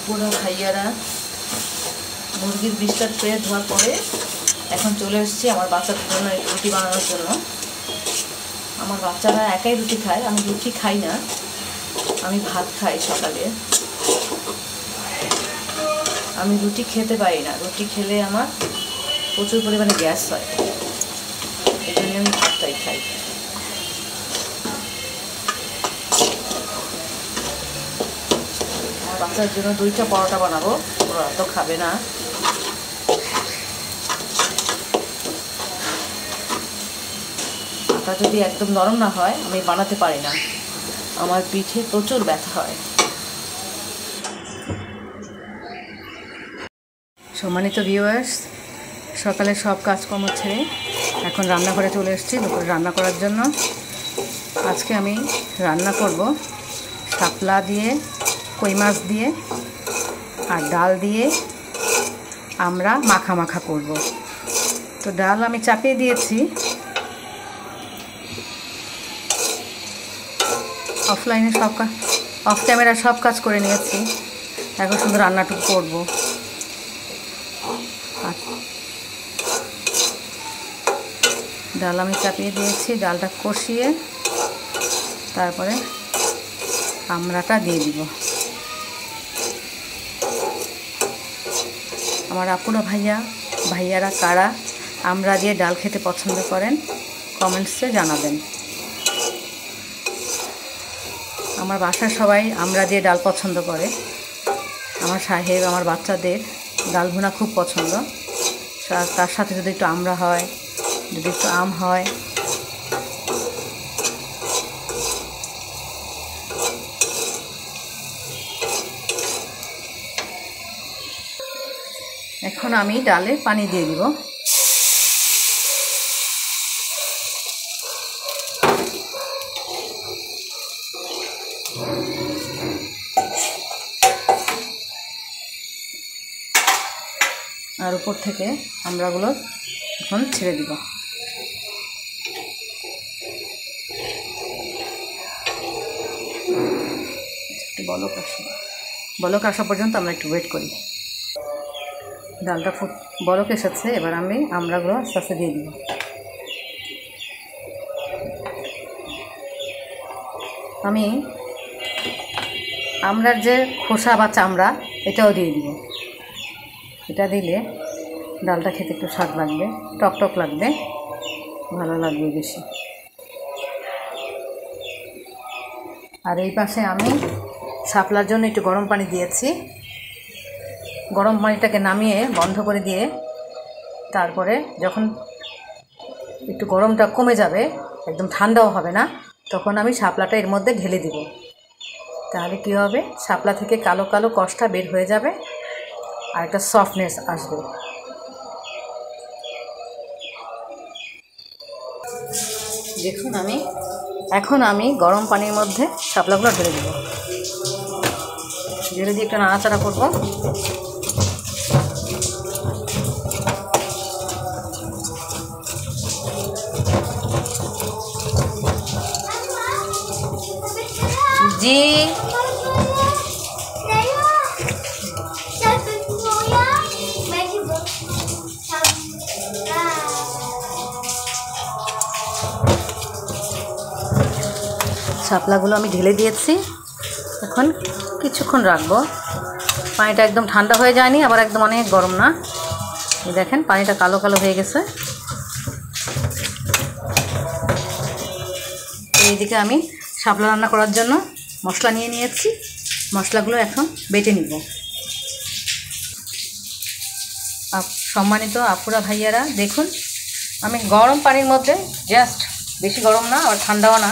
আপুরা ভাইয়ারা মুরগির বিস্টার ট্রে ধোয়ার পরে এখন চলে এসেছি আমার বাচ্চাদের জন্য রুটি বানানোর জন্য। আমার বাচ্চারা একাই রুটি খায়, আমি রুটি খাই না, আমি ভাত খাই সকালে। আমি রুটি খেতে পারি না, রুটি খেলে আমার প্রচুর পরিমাণে গ্যাস হয়, এই জন্য আমি ভাতটাই খাই। আমার বাচ্চার জন্য 2টা পরোটা বানাবো, ওরা তো খাবে না। আটা যদি একদম নরম না হয় আমি বানাতে পারি না, আমার পিঠে প্রচুর ব্যথা হয়। সম্মানিত ভিউয়ার্স, সকালে সব কাজকর্ম ছেড়ে এখন রান্নাঘরে চলে এসেছি দুপুরে রান্না করার জন্য। আজকে আমি রান্না করব শাপলা দিয়ে, কই মাছ দিয়ে আর ডাল দিয়ে আমরা মাখা মাখা করব। তো ডাল আমি চাপিয়ে দিয়েছি, অফলাইনে অফ ক্যামেরা সব কাজ করে নিয়েছি, এখন শুধু রান্নাটুকু করব। ডাল আমি চাপিয়ে দিয়েছি, ডালটা কষিয়ে তারপরে আমড়াটা দিয়ে দিব। আমার আপুরা ভাইয়ারা কারা আমড়া দিয়ে ডাল খেতে পছন্দ করেন কমেন্টসে জানাবেন। আমার বাসার সবাই আমড়া দিয়ে ডাল পছন্দ করে। আমার সাহেব, আমার বাচ্চাদের ডাল ভুনা খুব পছন্দ, তার সাথে যদি একটু আমড়া হয়, যদি একটু আম হয়। এখন আমি ডালে পানি দিয়ে দিব। আর উপর থেকে আমড়াগুলো এখন ছেড়ে দিব। একটু বলক আসা পর্যন্ত আমরা একটু ওয়েট করি। ডালটা বলক এসেছে, এবার আমি আমড়াগুলো আস্তে আস্তে দিয়ে দিব। আমি আমড়ার যে খোসা বা চামড়া এটাও দিয়ে দিব। এটা দিলে ডালটা খেতে একটু স্বাদ লাগবে, টকটক লাগবে, ভালো লাগবে বেশি। আর এই পাশে আমি শাপলার জন্য একটু গরম পানি দিয়েছি। গরম পানিটাকে নামিয়ে বন্ধ করে দিয়ে তারপরে যখন একটু গরমটা কমে যাবে, একদম ঠান্ডাও হবে না, তখন আমি শাপলাটা এর মধ্যে ঢেলে দিব। তাহলে কী হবে, শাপলা থেকে কালো কালো কষটা বের হয়ে যাবে আর একটা সফটনেস আসবে। দেখুন এখন আমি গরম পানির মধ্যে শাপলাগুলো ঢেলে দেব। ঢেলে দিয়ে একটু নাড়াচাড়া করব। জি শাপলাগুলো আমি ঢেলে দিয়েছি, এখন কিছুক্ষণ রাখবো। পানিটা একদম ঠান্ডা হয়ে যায়নি, আবার একদম অনেক গরম না। এই দেখেন পানিটা কালো কালো হয়ে গেছে। এইদিকে আমি শাপলা রান্না করার জন্য মশলা নিয়ে নিয়েছি, মশলাগুলো এখন বেটে নিব। সম্মানিত আপুরা ভাইয়ারা দেখুন, আমি গরম পানির মধ্যে, জাস্ট বেশি গরম না আর ঠান্ডাও না,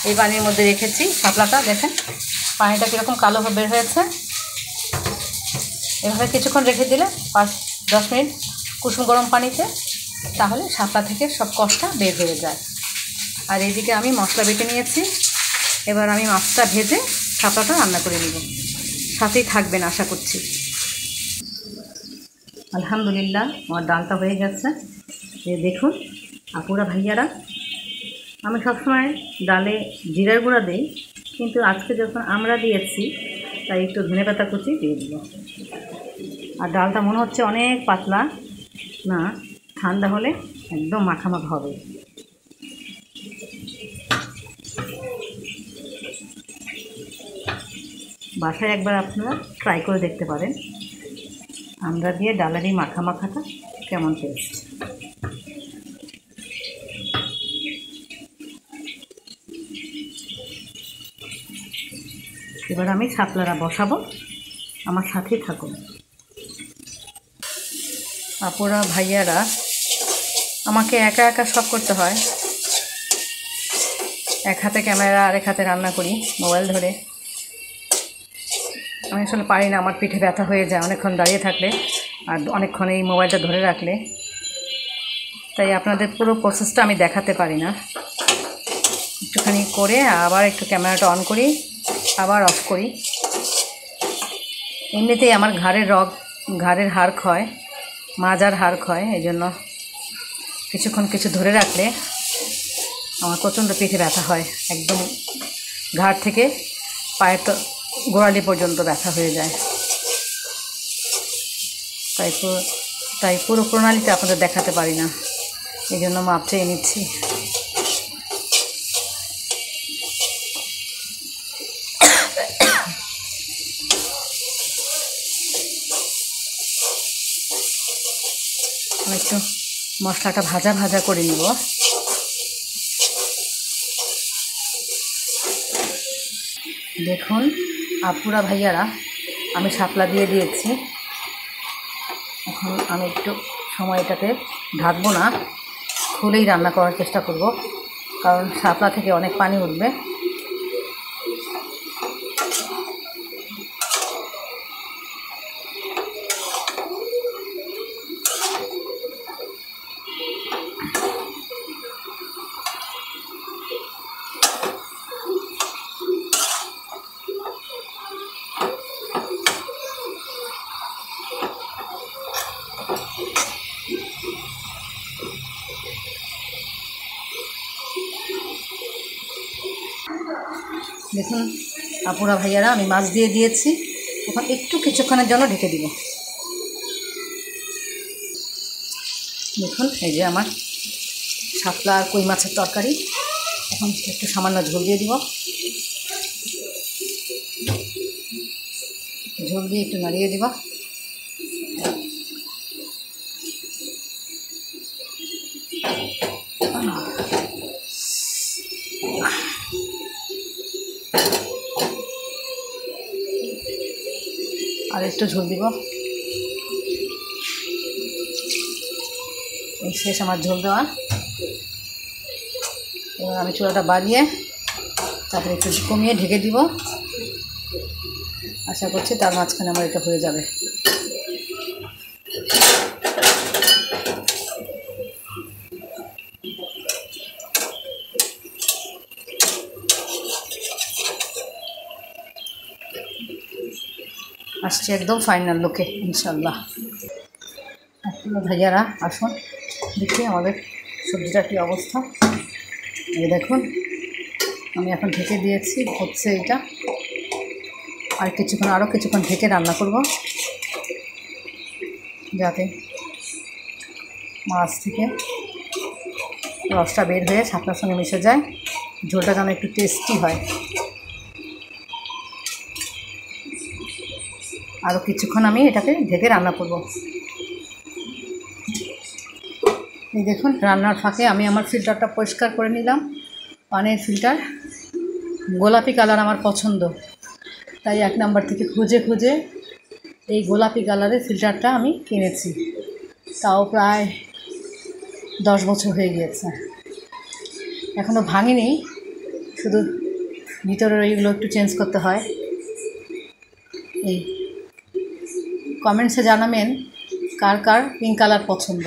এই পানির মধ্যে রেখেছি শাপলাটা। দেখেন পানিটা কীরকম কালো বের হয়েছে। এভাবে কিছুক্ষণ রেখে দিলে 5-10 মিনিট কুসুম গরম পানিতে, তাহলে শাপলা থেকে সব কষটা বের হয়ে যায়। আর এইদিকে আমি মশলা বেটে নিয়েছি, এবার আমি মাছটা ভেজে শাপলাটা রান্না করে নেব। সাথেই থাকবেন আশা করছি। আলহামদুলিল্লাহ আমার ডালটা হয়ে গেছে। দেখুন আপুরা ভাইয়ারা, আমি সবসময় ডালে জিরার গুঁড়া দিই, কিন্তু আজকে যখন আমরা দিয়েছি তাই একটু ধনেপাতা কুচি দিয়ে দিল। আর ডালটা মনে হচ্ছে অনেক পাতলা, না ঠান্ডা হলে একদম মাখামাখা হবে। বাসায় একবার আপনারা ট্রাই করে দেখতে পারেন আমরা দিয়ে ডালের এই মাখামাখাটা কেমন টেস্ট। এবার আমি শাপলাটা বসাবো, আমার সাথেই থাকুন। আপুরা ভাইয়ারা, আমাকে একা একা সব করতে হয়, এক হাতে ক্যামেরা আরেক হাতে রান্না করি মোবাইল ধরে। আমি আসলে পারি না, আমার পিঠে ব্যথা হয়ে যায় অনেকক্ষণ দাঁড়িয়ে থাকলে আর অনেকক্ষণ এই মোবাইলটা ধরে রাখলে, তাই আপনাদের পুরো প্রসেসটা আমি দেখাতে পারি না। একটুখানি করে আবার একটু ক্যামেরাটা অন করি, আবার অফ করি। এমনিতেই আমার ঘাড়ের হাড় ক্ষয়, মাজার হাড় ক্ষয়, এই জন্য কিছুক্ষণ কিছু ধরে রাখলে আমার প্রচণ্ড পিঠে ব্যথা হয়, একদম ঘাড় থেকে পায়ের গোড়ালি পর্যন্ত ব্যথা হয়ে যায়। তাই পুরো প্রণালীটা আপনাদের দেখাতে পারি না, এই জন্য মাপ চেয়ে নিচ্ছি। আমি একটু মশলাটা ভাজা ভাজা করে নিব। দেখুন আপুরা ভাইয়ারা, আমি শাপলা দিয়ে দিয়েছি। এখন আমি একটু সময়টাতে ঢাকবো না, খুলেই রান্না করার চেষ্টা করব, কারণ শাপলা থেকে অনেক পানি উঠবে। দেখুন আপুরা ভাইয়ারা, আমি মাছ দিয়ে দিয়েছি, এখন একটু কিছুক্ষণের জন্য ঢেকে দিব। দেখুন এই যে আমার শাপলা আর কই মাছের তরকারি, এখন একটু সামান্য ঝোল দিয়ে দিব। ঝোল দিয়ে একটু নাড়িয়ে দিব। আর একটু ঝোল দিব। এই শেষ আমার ঝোল দেওয়া। এবার আমি চুলাটা বাড়িয়ে তারপরে একটু কমিয়ে ঢেকে দিব। আশা করছি তার মাঝখানে আমার এটা হয়ে যাবে। আসছে একদম ফাইনাল লুকে ইনশাল্লাহ। আপনারা ভাইয়ারা আসুন দেখি আমাদের সবজিটা কী অবস্থা। এই দেখুন আমি এখন ঢেকে দিয়েছি, হচ্ছে এটা। আর আরও কিছুক্ষণ ঢেকে রান্না করব, যাতে মাছ থেকে রসটা বের হয়ে শাপলার সঙ্গে মিশে যায়, ঝোলটা যেন একটু টেস্টি হয়। আরও কিছুক্ষণ আমি এটাকে ঢেকে রান্না করব। এই দেখুন রান্নার ফাঁকে আমি আমার ফিল্টারটা পরিষ্কার করে নিলাম। পানির ফিল্টার গোলাপি কালার আমার পছন্দ, তাই 1 নাম্বার থেকে খুঁজে খুঁজে এই গোলাপি কালারের ফিল্টারটা আমি কিনেছি। তাও প্রায় 10 বছর হয়ে গিয়েছে, এখনও ভাঙিনি, শুধু ভিতরের এইগুলো একটু চেঞ্জ করতে হয়। এই কমেন্টসে জানাবেন কার কার পিঙ্ক কালার পছন্দ।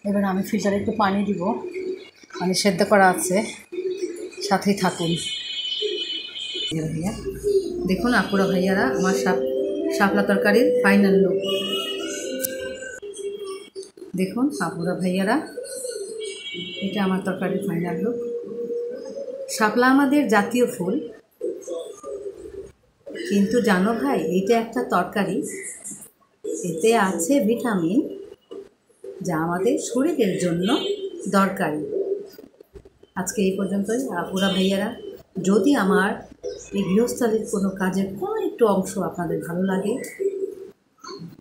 এবার আমি ফিল্টারে একটু পানি দিব, পানি সেদ্ধ করা আছে, সাথেই থাকুন। ভাইয়া দেখুন আপুরা ভাইয়ারা, আমার শাপলা তরকারির ফাইনাল লুক। দেখুন আপুরা ভাইয়ারা, এটা আমার তরকারির ফাইনাল লুক। শাপলা আমাদের জাতীয় ফুল, কিন্তু জানো ভাই, এইটা একটা তরকারি, এতে আছে ভিটামিন যা আমাদের শরীরের জন্য দরকারি। আজকে এই পর্যন্তই। আপুরা ভাইয়ারা, যদি আমার এই গৃহস্থালির কোনো কাজের কোনো একটু অংশ আপনাদের ভালো লাগে,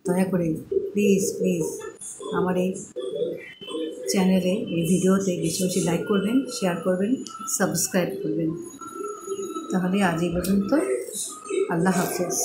দয়া করে প্লিজ প্লিজ আমার এই চ্যানেলে, এই ভিডিওতে বেশি বেশি লাইক করবেন, শেয়ার করবেন, সাবস্ক্রাইব করবেন। তাহলে আজ এই পর্যন্ত। আল্লাহ হাফেজ।